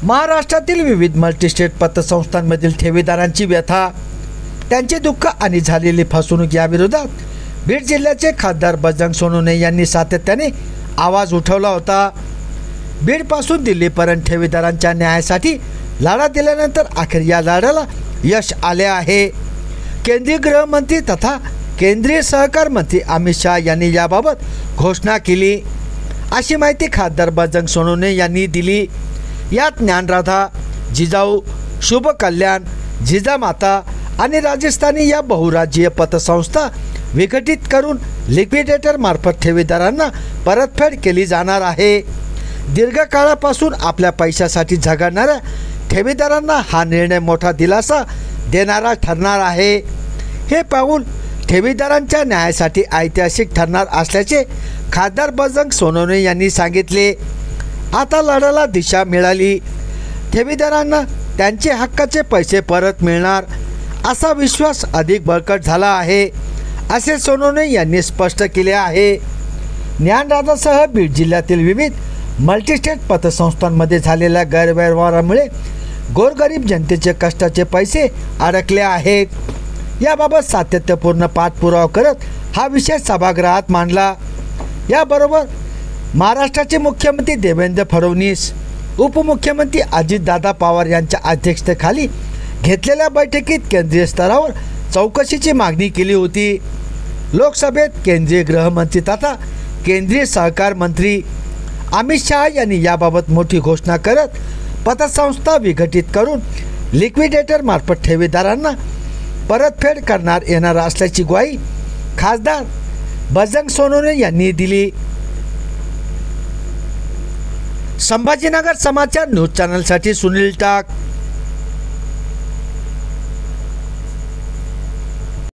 महाराष्ट्रातील विविध मल्टीस्टेट पतसंस्थांमधील ठेवीदारांची व्यथा, त्यांचे दुःख आणि झालेली फसवणूक याविरोधात बीड जिल्ह्याचे खासदार बजरंग सोनवणे यांनी सातत्याने आवाज उठवला होता। बीडपासून दिल्लीपर्यंत ठेवीदारांच्या न्यायासाठी लढा दिल्यानंतर अखेर या लढ्याला यश आले आहे। केंद्रीय गृहमंत्री तथा केंद्रीय सहकार मंत्री अमित शहा यांनी याबाबत घोषणा केली, अशी माहिती खासदार बजरंग सोनवणे यांनी दिली। यात ज्ञानराधा, जिजाऊ, शुभ कल्याण, जिजामाता आणि राजस्थानी या बहुराज्यीय पतसंस्था विघटित करून लिक्विडेटर मार्फत ठेवीदारांना परतफेड केली जाणार आहे। दीर्घकाळापासून आपल्या पैशासाठी झगडणाऱ्या ठेवीदारांना हा निर्णय मोठा दिलासा देणारा ठरणार आहे। हे पाऊल ठेवीदारांच्या न्यायासाठी ऐतिहासिक ठरणार असल्याचे खासदार बजरंग सोनवणे यांनी सांगितले। आता लढ्याला दिशा मिळाली, ठेवीदारांना त्यांचे हक्काचे पैसे परत मिळणार असा विश्वास अधिक बळकट झाला आहे, असे सोनवणे यांनी स्पष्ट केले आहे। ज्ञानराधासह बीड जिल्ह्यातील विविध मल्टीस्टेट पतसंस्थांमध्ये झालेल्या गैरव्यवहारामुळे गोरगरीब जनतेचे कष्टाचे पैसे अडकले आहेत। याबाबत सातत्यपूर्ण पाठपुरावा करत हा विषय सभागृहात मांडला। याबरोबर महाराष्ट्राचे मुख्यमंत्री देवेंद्र फडणवीस, उपमुख्यमंत्री अजितदादा पवार यांच्या अध्यक्षतेखाली घेतलेल्या बैठकीत केंद्रीय स्तरावर चौकशीची मागणी केली होती। लोकसभेत केंद्रीय गृहमंत्री तथा केंद्रीय सहकार मंत्री अमित शहा यांनी याबाबत मोठी घोषणा करत पतसंस्था विघटित करून लिक्विडेटर मार्फत ठेवीदारांना परतफेड करणार येणार असल्याची ग्वाही खासदार बजरंग सोनवणे यांनी दिली। संभाजीनगर समाचार न्यूज चॅनलसाठी सुनील टाक।